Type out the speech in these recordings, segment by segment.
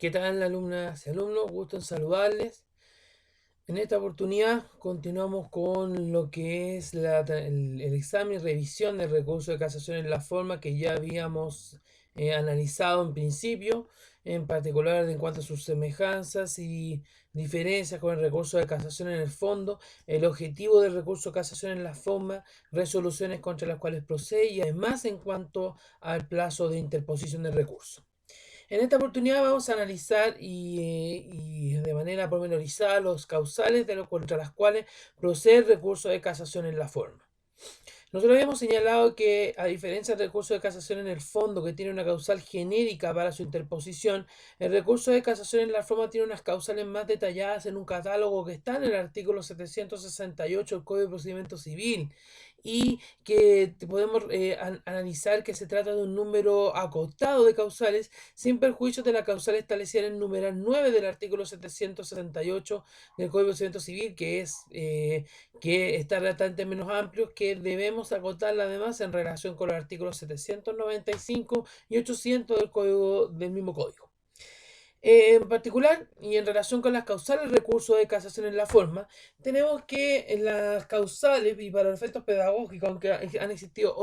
¿Qué tal, alumnas y alumnos? Gusto en saludarles. En esta oportunidad continuamos con lo que es el examen y revisión del recurso de casación en la forma que ya habíamos analizado en principio, en particular en cuanto a sus semejanzas y diferencias con el recurso de casación en el fondo, el objetivo del recurso de casación en la forma, resoluciones contra las cuales procede y además en cuanto al plazo de interposición del recurso. En esta oportunidad vamos a analizar y de manera pormenorizada los causales contra las cuales procede el recurso de casación en la forma. Nosotros habíamos señalado que, a diferencia del recurso de casación en el fondo, que tiene una causal genérica para su interposición, el recurso de casación en la forma tiene unas causales más detalladas en un catálogo que está en el artículo 768 del Código de Procedimiento Civil y que podemos analizar que se trata de un número acotado de causales sin perjuicio de la causal establecida en el numeral 9 del artículo 768 del Código de Procedimiento Civil, que está bastante menos amplio, que debemos acotarla además en relación con los artículos 795 y 800 del código del mismo código. En particular, y en relación con las causales recursos de casación en la forma, tenemos que en las causales, y para los efectos pedagógicos, aunque han existido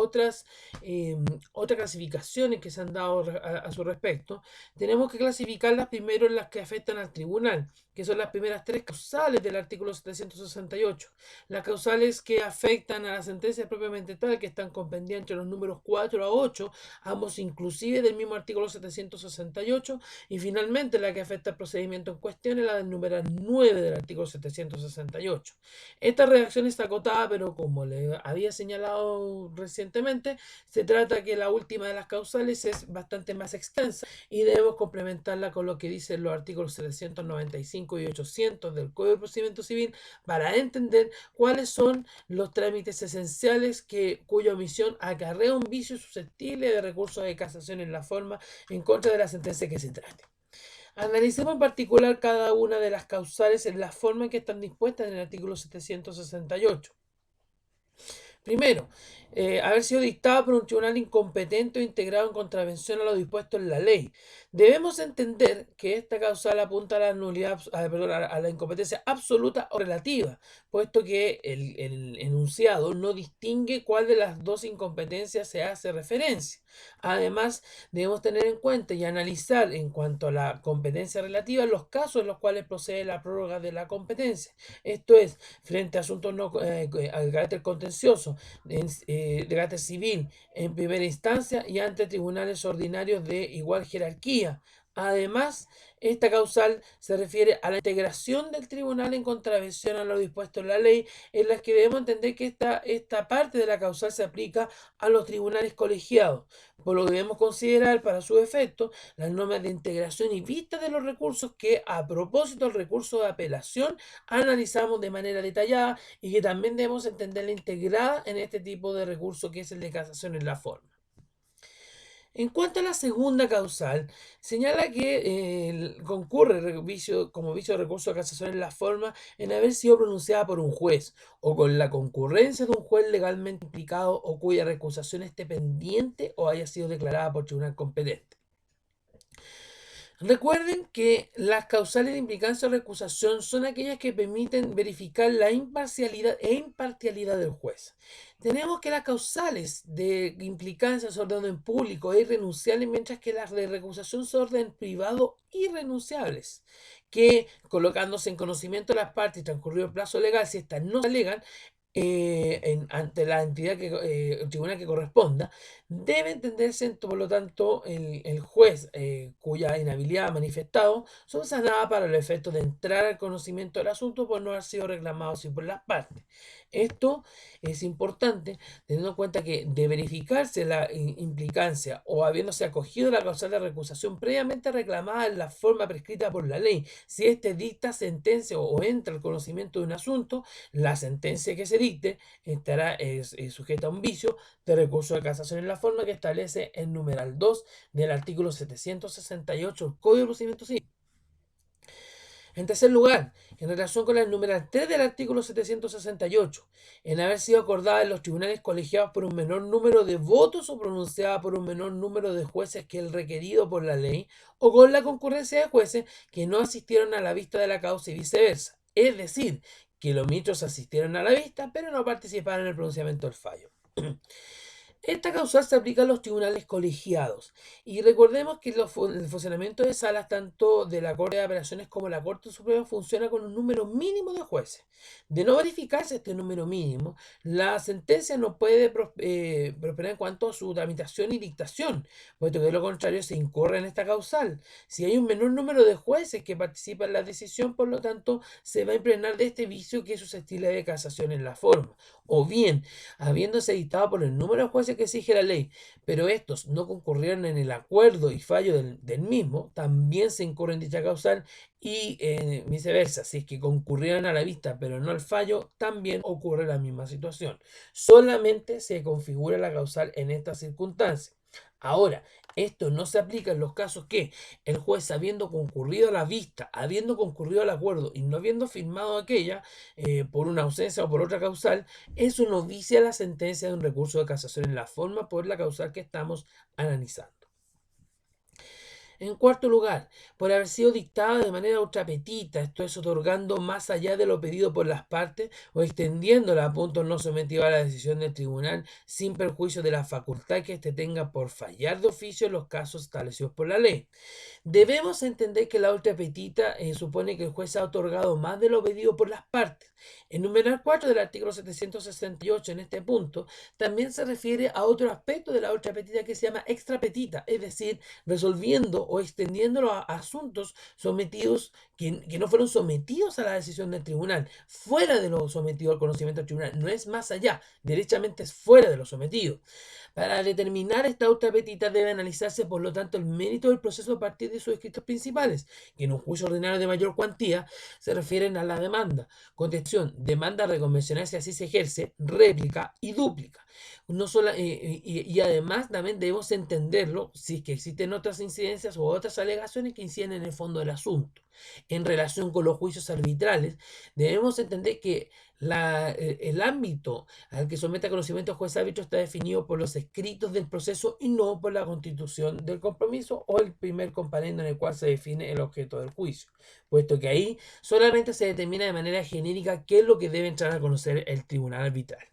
eh, otras clasificaciones que se han dado a su respecto, tenemos que clasificarlas primero en las que afectan al tribunal, que son las primeras tres causales del artículo 768. Las causales que afectan a la sentencia propiamente tal, que están comprendidas entre los números 4 a 8, ambos inclusive del mismo artículo 768, y finalmente la que afecta al procedimiento en cuestión es la del numeral 9 del artículo 768. Esta redacción está acotada, pero como le había señalado recientemente, se trata que la última de las causales es bastante más extensa y debemos complementarla con lo que dicen los artículos 795 y 800 del Código de Procedimiento Civil para entender cuáles son los trámites esenciales cuya omisión acarrea un vicio susceptible de recurso de casación en la forma en contra de la sentencia que se trate. Analicemos en particular cada una de las causales en la forma en que están dispuestas en el artículo 768. Primero, haber sido dictado por un tribunal incompetente o integrado en contravención a lo dispuesto en la ley. Debemos entender que esta causal apunta a la nulidad, perdón, a la incompetencia absoluta o relativa, puesto que el enunciado no distingue cuál de las dos incompetencias se hace referencia. Además, debemos tener en cuenta y analizar en cuanto a la competencia relativa los casos en los cuales procede la prórroga de la competencia. Esto es, frente a asuntos no, al carácter contencioso, de carácter civil en primera instancia y ante tribunales ordinarios de igual jerarquía. Además, esta causal se refiere a la integración del tribunal en contravención a lo dispuesto en la ley, en las que debemos entender que esta parte de la causal se aplica a los tribunales colegiados, por lo que debemos considerar para su efecto las normas de integración y vista de los recursos que, a propósito del recurso de apelación, analizamos de manera detallada y que también debemos entenderla integrada en este tipo de recurso que es el de casación en la forma. En cuanto a la segunda causal, señala que concurre como vicio de recurso de casación en la forma en haber sido pronunciada por un juez o con la concurrencia de un juez legalmente implicado o cuya recusación esté pendiente o haya sido declarada por tribunal competente. Recuerden que las causales de implicancia o recusación son aquellas que permiten verificar la imparcialidad e imparcialidad del juez. Tenemos que las causales de implicancia son de orden público e irrenunciables, mientras que las de recusación son de orden privado irrenunciables, que colocándose en conocimiento de las partes y transcurrido el plazo legal, si éstas no se alegan, ante la entidad el tribunal que corresponda, debe entenderse, por lo tanto, el juez cuya inhabilidad ha manifestado son sanadas para el efecto de entrar al conocimiento del asunto por no haber sido reclamado así por las partes. Esto es importante teniendo en cuenta que de verificarse la implicancia o habiéndose acogido la causal de recusación previamente reclamada en la forma prescrita por la ley, si éste dicta sentencia o entra al conocimiento de un asunto, la sentencia que se dicte estará sujeta a un vicio de recurso de casación en la forma que establece el numeral 2 del artículo 768 del Código de Procedimiento Civil. En tercer lugar, en relación con el numeral 3 del artículo 768, en haber sido acordada en los tribunales colegiados por un menor número de votos o pronunciada por un menor número de jueces que el requerido por la ley, o con la concurrencia de jueces que no asistieron a la vista de la causa y viceversa. Es decir, que los ministros asistieron a la vista, pero no participaron en el pronunciamiento del fallo. Esta causal se aplica a los tribunales colegiados. Y recordemos que el funcionamiento de salas, tanto de la Corte de Apelaciones como la Corte Suprema, funciona con un número mínimo de jueces. De no verificarse este número mínimo, la sentencia no puede prosperar en cuanto a su tramitación y dictación, puesto que de lo contrario se incurre en esta causal. Si hay un menor número de jueces que participan en la decisión, por lo tanto, se va a impregnar de este vicio que es susceptible de casación en la forma. O bien, habiéndose dictado por el número de jueces que exige la ley, pero estos no concurrieron en el acuerdo y fallo del mismo, también se incurre en dicha causal y viceversa. Si es que concurrieron a la vista pero no al fallo, también ocurre la misma situación. Solamente se configura la causal en estas circunstancias. Ahora, esto no se aplica en los casos que el juez, habiendo concurrido a la vista, habiendo concurrido al acuerdo y no habiendo firmado aquella por una ausencia o por otra causal, eso no vicia la sentencia de un recurso de casación en la forma por la causal que estamos analizando. En cuarto lugar, por haber sido dictada de manera ultrapetita, esto es otorgando más allá de lo pedido por las partes o extendiéndola a puntos no sometidos a la decisión del tribunal sin perjuicio de la facultad que éste tenga por fallar de oficio en los casos establecidos por la ley. Debemos entender que la ultrapetita supone que el juez ha otorgado más de lo pedido por las partes. El numeral 4 del artículo 768 en este punto también se refiere a otro aspecto de la ultrapetita que se llama extrapetita, es decir, resolviendo o extendiéndolo a asuntos sometidos que no fueron sometidos a la decisión del tribunal, fuera de lo sometido al conocimiento del tribunal, no es más allá, derechamente es fuera de lo sometido. Para determinar esta ultrapetita debe analizarse, por lo tanto, el mérito del proceso a partir de sus escritos principales, que en un juicio ordinario de mayor cuantía se refieren a la demanda, contestación, demanda reconvencional si así se ejerce, réplica y dúplica. No solo, y además también debemos entenderlo si es que existen otras incidencias o otras alegaciones que inciden en el fondo del asunto. En relación con los juicios arbitrales, debemos entender que el ámbito al que somete a conocimiento el juez árbitro está definido por los escritos del proceso y no por la constitución del compromiso o el primer comparendo en el cual se define el objeto del juicio, puesto que ahí solamente se determina de manera genérica qué es lo que debe entrar a conocer el tribunal arbitral.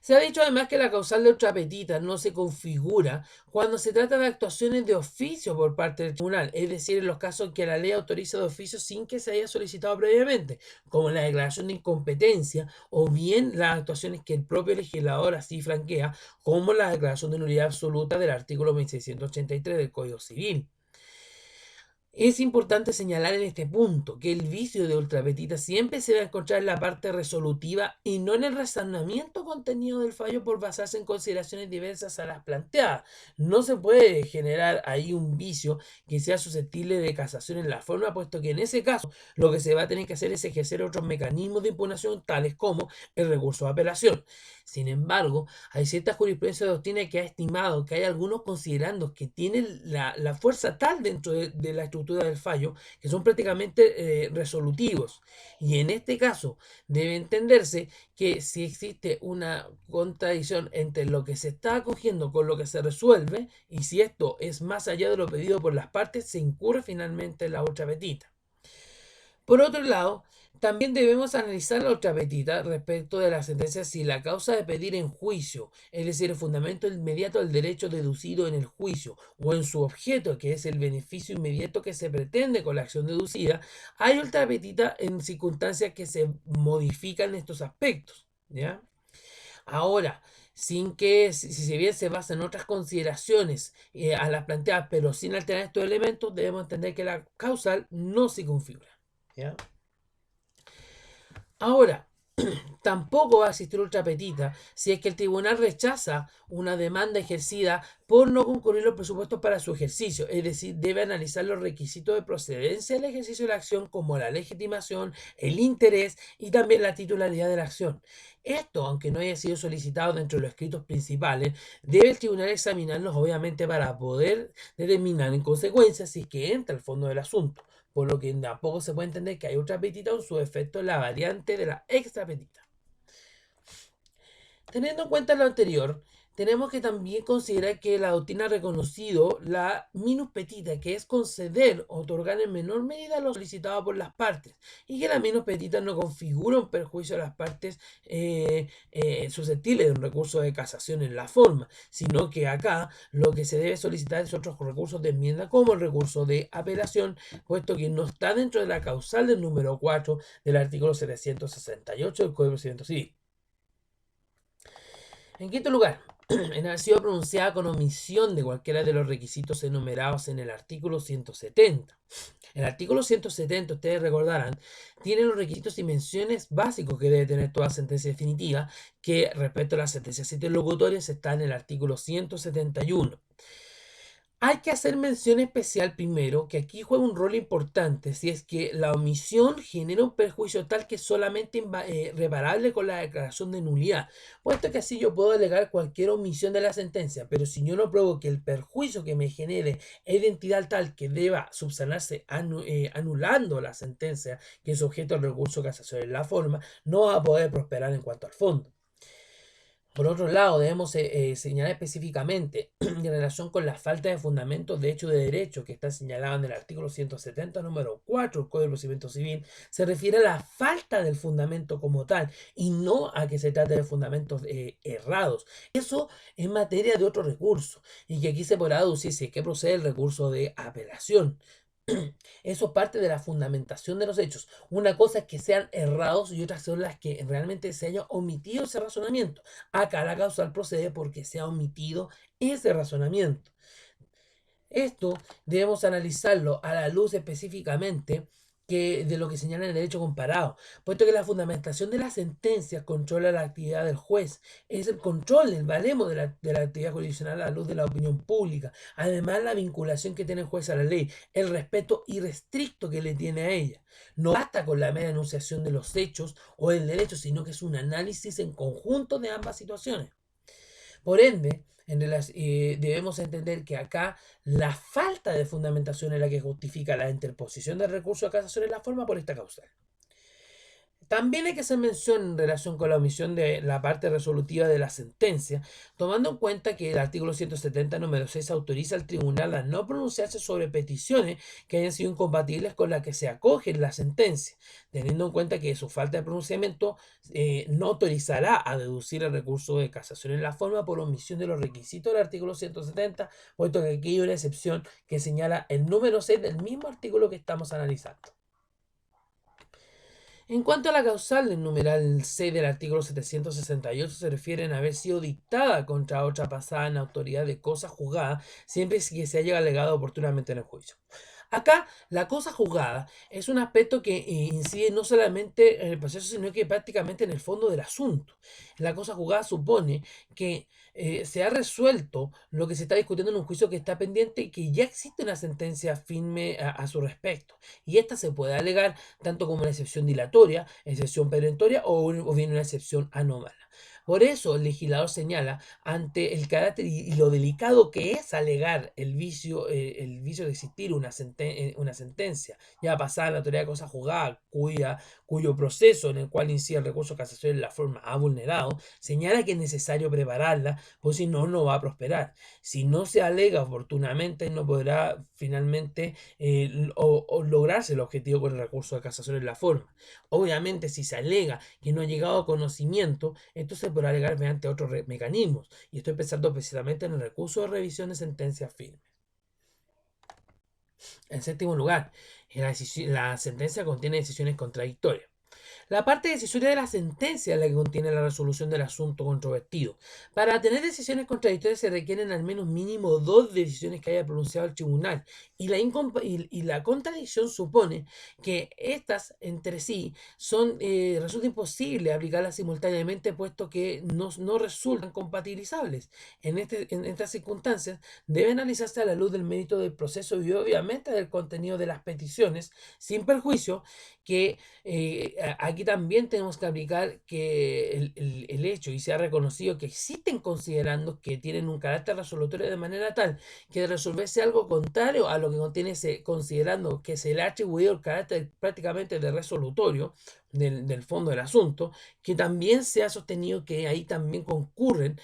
Se ha dicho además que la causal de ultrapetita no se configura cuando se trata de actuaciones de oficio por parte del tribunal, es decir, en los casos que la ley autoriza de oficio sin que se haya solicitado previamente, como la declaración de incompetencia o bien las actuaciones que el propio legislador así franquea, como la declaración de nulidad absoluta del artículo 1683 del Código Civil. Es importante señalar en este punto que el vicio de ultrapetita siempre se va a encontrar en la parte resolutiva y no en el razonamiento contenido del fallo por basarse en consideraciones diversas a las planteadas. No se puede generar ahí un vicio que sea susceptible de casación en la forma, puesto que en ese caso lo que se va a tener que hacer es ejercer otros mecanismos de impugnación tales como el recurso de apelación. Sin embargo, hay cierta jurisprudencia de doctrina que ha estimado que hay algunos considerandos que tienen la fuerza tal dentro de la estructura del fallo que son prácticamente resolutivos. Y en este caso debe entenderse que si existe una contradicción entre lo que se está acogiendo con lo que se resuelve y si esto es más allá de lo pedido por las partes, se incurre finalmente en la ultrapetita. Por otro lado, también debemos analizar la ultrapetita respecto de la sentencia si la causa de pedir en juicio, es decir, el fundamento inmediato del derecho deducido en el juicio, o en su objeto, que es el beneficio inmediato que se pretende con la acción deducida, hay ultrapetita en circunstancias que se modifican estos aspectos, ¿ya? Ahora, sin que, si bien se basa en otras consideraciones a las planteadas, pero sin alterar estos elementos, debemos entender que la causal no se configura, ¿ya? Ahora, tampoco va a existir ultrapetita si es que el tribunal rechaza una demanda ejercida por no concurrir los presupuestos para su ejercicio. Es decir, debe analizar los requisitos de procedencia del ejercicio de la acción como la legitimación, el interés y también la titularidad de la acción. Esto, aunque no haya sido solicitado dentro de los escritos principales, debe el tribunal examinarlos obviamente para poder determinar en consecuencia si es que entra al fondo del asunto. por lo que tampoco se puede entender que hay otra petita o su efecto es la variante de la extra petita. Teniendo en cuenta lo anterior, tenemos que también considerar que la doctrina ha reconocido la minus petita, que es conceder o otorgar en menor medida lo solicitado por las partes, y que la minus petita no configura un perjuicio a las partes susceptibles de un recurso de casación en la forma, sino que acá lo que se debe solicitar es otros recursos de enmienda, como el recurso de apelación, puesto que no está dentro de la causal del número 4 del artículo 768 del Código Procedimiento Civil. En quinto lugar, en haber sido pronunciada con omisión de cualquiera de los requisitos enumerados en el artículo 170. El artículo 170, ustedes recordarán, tiene los requisitos y menciones básicos que debe tener toda sentencia definitiva, que respecto a las sentencias interlocutorias está en el artículo 171. Hay que hacer mención especial primero que aquí juega un rol importante si es que la omisión genera un perjuicio tal que es solamente reparable con la declaración de nulidad, puesto que así yo puedo alegar cualquier omisión de la sentencia, pero si yo no pruebo que el perjuicio que me genere es de entidad tal que deba subsanarse anulando la sentencia que es objeto del recurso de casación en la forma, no va a poder prosperar en cuanto al fondo. Por otro lado, debemos señalar específicamente en relación con la falta de fundamentos de hecho de derecho que está señalado en el artículo 170, número 4 del Código de Procedimiento Civil, se refiere a la falta del fundamento como tal y no a que se trate de fundamentos errados. Eso en materia de otro recurso y que aquí se podrá deducir si es que procede el recurso de apelación. Eso parte de la fundamentación de los hechos. Una cosa es que sean errados y otras son las que realmente se haya omitido ese razonamiento. Acá la causal procede porque se ha omitido ese razonamiento. Esto debemos analizarlo a la luz específicamente de lo que señala el derecho comparado, puesto que la fundamentación de las sentencias controla la actividad del juez, es el control, el baremo de la actividad jurisdiccional a la luz de la opinión pública, además la vinculación que tiene el juez a la ley, el respeto irrestricto que le tiene a ella. No basta con la mera enunciación de los hechos o del derecho, sino que es un análisis en conjunto de ambas situaciones. Por ende, debemos entender que acá la falta de fundamentación es la que justifica la interposición del recurso de casación en la forma por esta causal. También hay que hacer mención en relación con la omisión de la parte resolutiva de la sentencia, tomando en cuenta que el artículo 170, número 6, autoriza al tribunal a no pronunciarse sobre peticiones que hayan sido incompatibles con la que se acoge en la sentencia, teniendo en cuenta que su falta de pronunciamiento no autorizará a deducir el recurso de casación en la forma por omisión de los requisitos del artículo 170, puesto que aquí hay una excepción que señala el número 6 del mismo artículo que estamos analizando. En cuanto a la causal del numeral C del artículo 768, se refieren a haber sido dictada contra otra pasada en autoridad de cosa juzgada, siempre que se haya alegado oportunamente en el juicio. Acá, la cosa juzgada es un aspecto que incide no solamente en el proceso, sino que prácticamente en el fondo del asunto. La cosa juzgada supone que se ha resuelto lo que se está discutiendo en un juicio que está pendiente y que ya existe una sentencia firme a su respecto. Y esta se puede alegar tanto como una excepción dilatoria, excepción perentoria o bien una excepción anómala. Por eso el legislador señala ante el carácter y lo delicado que es alegar el vicio de existir una sentencia ya pasada en la autoridad de cosa juzgada, cuyo proceso en el cual incide el recurso de casación en la forma ha vulnerado, señala que es necesario prepararla, pues si no, no va a prosperar. Si no se alega oportunamente, no podrá finalmente lograrse el objetivo con el recurso de casación en la forma. Obviamente, si se alega que no ha llegado a conocimiento, esto se podrá alegar mediante otros mecanismos. Y estoy pensando precisamente en el recurso de revisión de sentencias firmes. En séptimo lugar, la sentencia contiene decisiones contradictorias. La parte decisoria de la sentencia es la que contiene la resolución del asunto controvertido. Para tener decisiones contradictorias se requieren al menos mínimo 2 decisiones que haya pronunciado el tribunal y la contradicción supone que estas entre sí resulta imposible aplicarlas simultáneamente puesto que no resultan compatibilizables. En estas circunstancias debe analizarse a la luz del mérito del proceso y obviamente del contenido de las peticiones sin perjuicio que aquí aquí también tenemos que aplicar que el hecho y se ha reconocido que existen considerandos que tienen un carácter resolutorio de manera tal que de resolverse algo contrario a lo que contiene ese considerando que se le ha atribuido el carácter prácticamente de resolutorio del fondo del asunto, que también se ha sostenido que ahí también concurren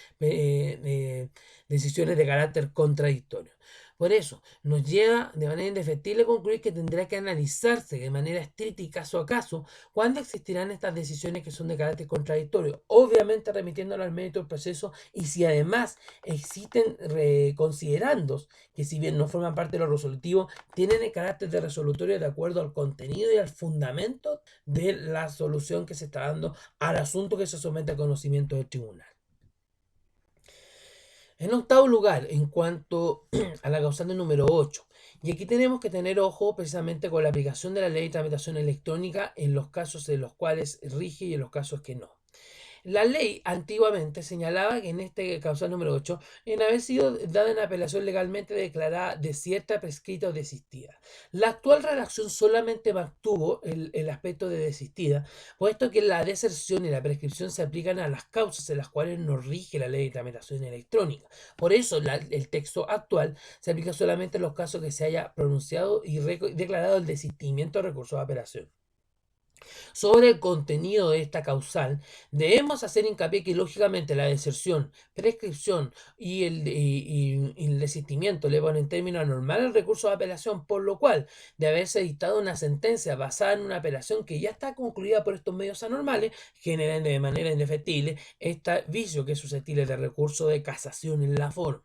decisiones de carácter contradictorio. Por eso, nos lleva de manera indefectible a concluir que tendrá que analizarse de manera estricta y caso a caso cuándo existirán estas decisiones que son de carácter contradictorio, obviamente remitiéndolo al mérito del proceso y si además existen considerandos que si bien no forman parte de lo resolutivo, tienen el carácter de resolutorio de acuerdo al contenido y al fundamento de la solución que se está dando al asunto que se somete a conocimiento del tribunal. En octavo lugar, en cuanto a la causante número 8, y aquí tenemos que tener ojo precisamente con la aplicación de la ley de tramitación electrónica en los casos en los cuales rige y en los casos que no. La ley antiguamente señalaba que en este causal número 8, en haber sido dada una apelación legalmente declarada desierta, prescrita o desistida. La actual redacción solamente mantuvo el aspecto de desistida, puesto que la deserción y la prescripción se aplican a las causas en las cuales no rige la ley de tramitación electrónica. Por eso el texto actual se aplica solamente en los casos que se haya pronunciado y declarado el desistimiento de recurso de apelación. Sobre el contenido de esta causal, debemos hacer hincapié que lógicamente la deserción, prescripción y el desistimiento le ponen en términos anormal al recurso de apelación, por lo cual, de haberse dictado una sentencia basada en una apelación que ya está concluida por estos medios anormales, generan de manera indefectible este vicio que es susceptible de recurso de casación en la forma.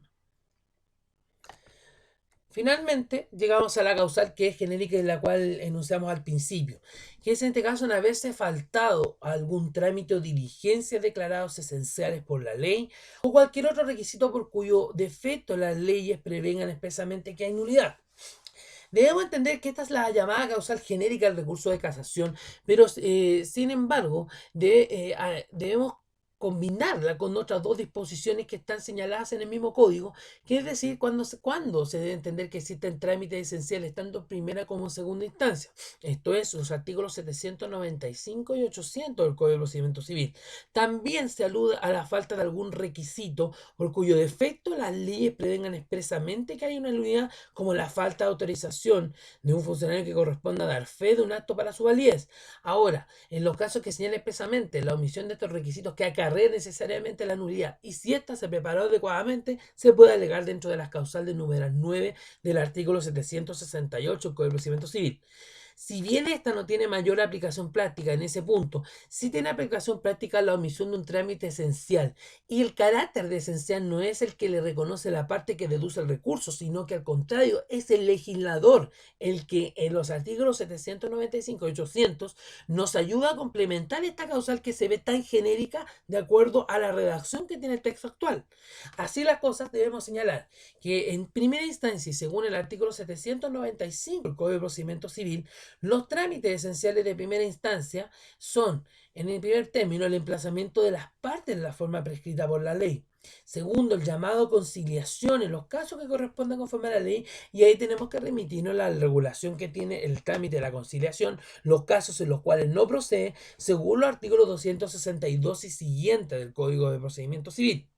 Finalmente, llegamos a la causal que es genérica y la cual enunciamos al principio, que es en este caso en haberse faltado algún trámite o diligencia declarados esenciales por la ley o cualquier otro requisito por cuyo defecto las leyes prevengan expresamente que hay nulidad. Debemos entender que esta es la llamada causal genérica del recurso de casación, pero sin embargo debemos combinarla con otras dos disposiciones que están señaladas en el mismo código, que es decir, cuando se debe entender que existen trámites esenciales tanto en primera como en segunda instancia. Esto es, los artículos 795 y 800 del Código de Procedimiento Civil. También se alude a la falta de algún requisito por cuyo defecto las leyes prevengan expresamente que hay una nulidad, como la falta de autorización de un funcionario que corresponda a dar fe de un acto para su validez. Ahora, en los casos que señala expresamente la omisión de estos requisitos que acarrea necesariamente la nulidad y si ésta se preparó adecuadamente, se puede alegar dentro de las causales del numeral 9 del artículo 768 del Código de Procedimiento Civil. Si bien esta no tiene mayor aplicación práctica en ese punto, sí tiene aplicación práctica la omisión de un trámite esencial. Y el carácter de esencial no es el que le reconoce la parte que deduce el recurso, sino que al contrario es el legislador el que en los artículos 795 y 800 nos ayuda a complementar esta causal que se ve tan genérica de acuerdo a la redacción que tiene el texto actual. Así las cosas, debemos señalar que en primera instancia y según el artículo 795 del Código de Procedimiento Civil, los trámites esenciales de primera instancia son, en el primer término, el emplazamiento de las partes de la forma prescrita por la ley. Segundo, el llamado a conciliación en los casos que correspondan conforme a la ley, y ahí tenemos que remitirnos a la regulación que tiene el trámite de la conciliación, los casos en los cuales no procede, según los artículos 262 y siguientes del Código de Procedimiento Civil.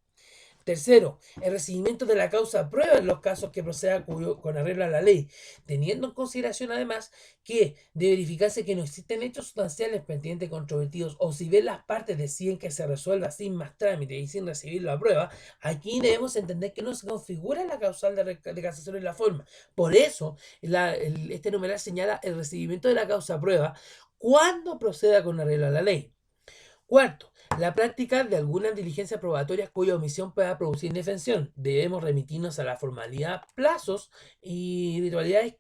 Tercero, el recibimiento de la causa prueba en los casos que proceda con arreglo a la ley, teniendo en consideración además que de verificarse que no existen hechos sustanciales pendientes controvertidos o si bien las partes deciden que se resuelva sin más trámite y sin recibir la prueba, aquí debemos entender que no se configura la causal de casación en la forma. Por eso, este numeral señala el recibimiento de la causa prueba cuando proceda con arreglo a la ley. Cuarto, la práctica de algunas diligencias probatorias cuya omisión pueda producir indefensión. Debemos remitirnos a la formalidad, plazos y ritualidades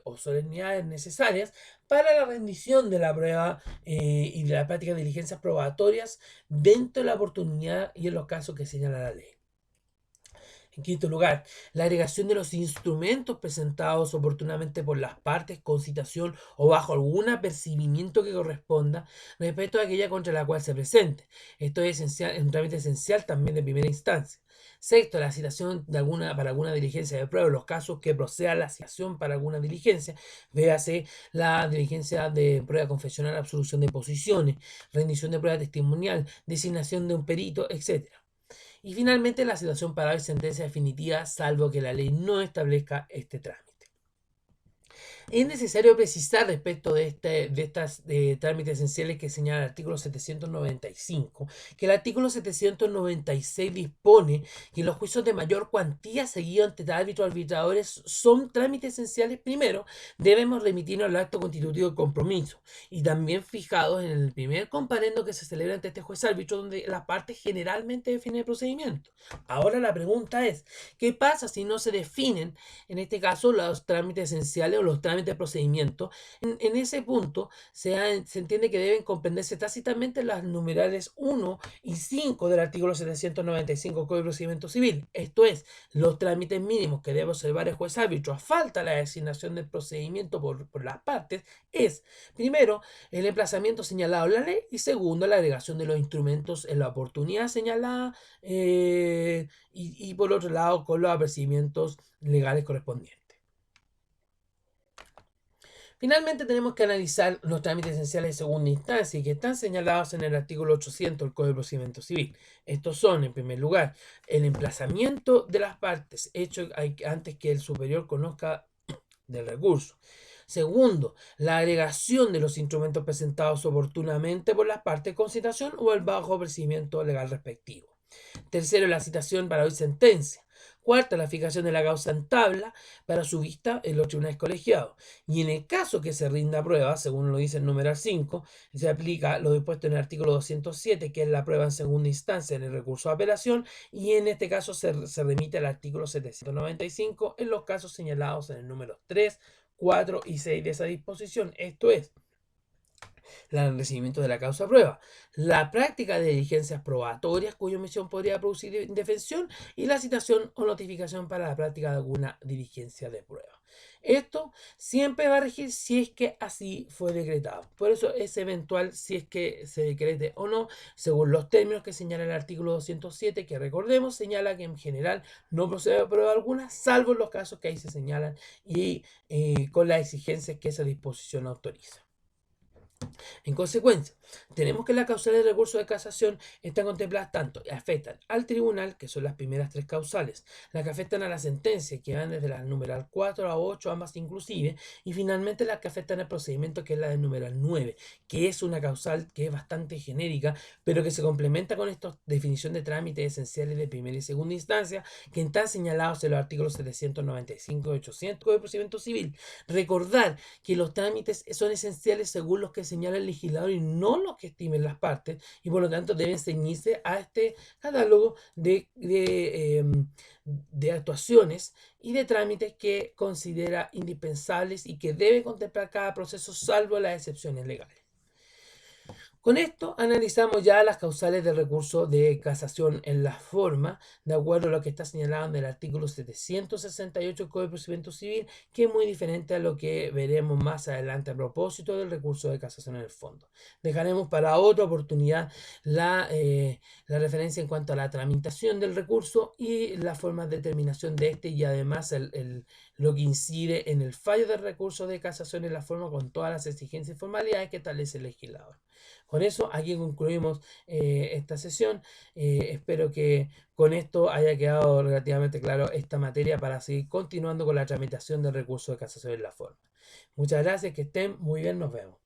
o solemnidades necesarias para la rendición de la prueba y de la práctica de diligencias probatorias dentro de la oportunidad y en los casos que señala la ley. En quinto lugar, la agregación de los instrumentos presentados oportunamente por las partes con citación o bajo algún apercibimiento que corresponda respecto a aquella contra la cual se presente. Esto es esencial, es un trámite esencial también de primera instancia. Sexto, la citación para alguna diligencia de prueba, en los casos que proceda la citación para alguna diligencia, véase la diligencia de prueba confesional, absolución de posiciones, rendición de prueba testimonial, designación de un perito, etc. Y finalmente la citación para ver sentencia definitiva, salvo que la ley no establezca este trámite. Es necesario precisar respecto de estos trámites esenciales que señala el artículo 795, que el artículo 796 dispone que los juicios de mayor cuantía seguidos ante árbitros arbitradores son trámites esenciales. Primero, debemos remitirnos al acto constitutivo de compromiso y también fijados en el primer comparendo que se celebra ante este juez árbitro, donde las partes generalmente definen el procedimiento. Ahora la pregunta es, ¿qué pasa si no se definen, en este caso, los trámites esenciales o los trámites de procedimiento? En ese punto se entiende que deben comprenderse tácitamente las numerales 1 y 5 del artículo 795 del Código de Procedimiento Civil. Esto es, los trámites mínimos que debe observar el juez árbitro a falta de la designación del procedimiento por las partes es, primero, el emplazamiento señalado en la ley y segundo, la agregación de los instrumentos en la oportunidad señalada y por otro lado, con los apercibimientos legales correspondientes. Finalmente tenemos que analizar los trámites esenciales de segunda instancia que están señalados en el artículo 800 del Código de Procedimiento Civil. Estos son, en primer lugar, el emplazamiento de las partes hecho antes que el superior conozca del recurso. Segundo, la agregación de los instrumentos presentados oportunamente por las partes con citación o el bajo procedimiento legal respectivo. Tercero, la citación para oír sentencia. Cuarta, la fijación de la causa en tabla para su vista en los tribunales colegiados. Y en el caso que se rinda prueba, según lo dice el numeral 5, se aplica lo dispuesto en el artículo 207, que es la prueba en segunda instancia en el recurso de apelación, y en este caso se remite al artículo 795 en los casos señalados en el número 3, 4 y 6 de esa disposición. Esto es, el recibimiento de la causa prueba, la práctica de diligencias probatorias cuya omisión podría producir indefensión y la citación o notificación para la práctica de alguna diligencia de prueba. Esto siempre va a regir si es que así fue decretado. Por eso es eventual si es que se decrete o no, según los términos que señala el artículo 207, que recordemos señala que en general no procede a prueba alguna, salvo en los casos que ahí se señalan y con las exigencias que esa disposición autoriza. En consecuencia, tenemos que las causales de recurso de casación están contempladas tanto y afectan al tribunal, que son las primeras tres causales, las que afectan a la sentencia, que van desde la numeral 4 a 8, ambas inclusive, y finalmente las que afectan al procedimiento, que es la del numeral 9, que es una causal que es bastante genérica, pero que se complementa con esta definición de trámites esenciales de primera y segunda instancia, que están señalados en los artículos 795 y 800 del procedimiento civil. Recordar que los trámites son esenciales según los que señala el legislador y no los que estimen las partes, y por lo tanto deben ceñirse a este catálogo de actuaciones y de trámites que considera indispensables y que debe contemplar cada proceso salvo las excepciones legales. Con esto analizamos ya las causales del recurso de casación en la forma, de acuerdo a lo que está señalado en el artículo 768 del Código de Procedimiento Civil, que es muy diferente a lo que veremos más adelante a propósito del recurso de casación en el fondo. Dejaremos para otra oportunidad la referencia en cuanto a la tramitación del recurso y las formas de determinación de este, y además lo que incide en el fallo del recurso de casación en la forma con todas las exigencias y formalidades que establece el legislador. Con eso, aquí concluimos esta sesión. Espero que con esto haya quedado relativamente claro esta materia para seguir continuando con la tramitación del recurso de casación en la forma. Muchas gracias, que estén muy bien, nos vemos.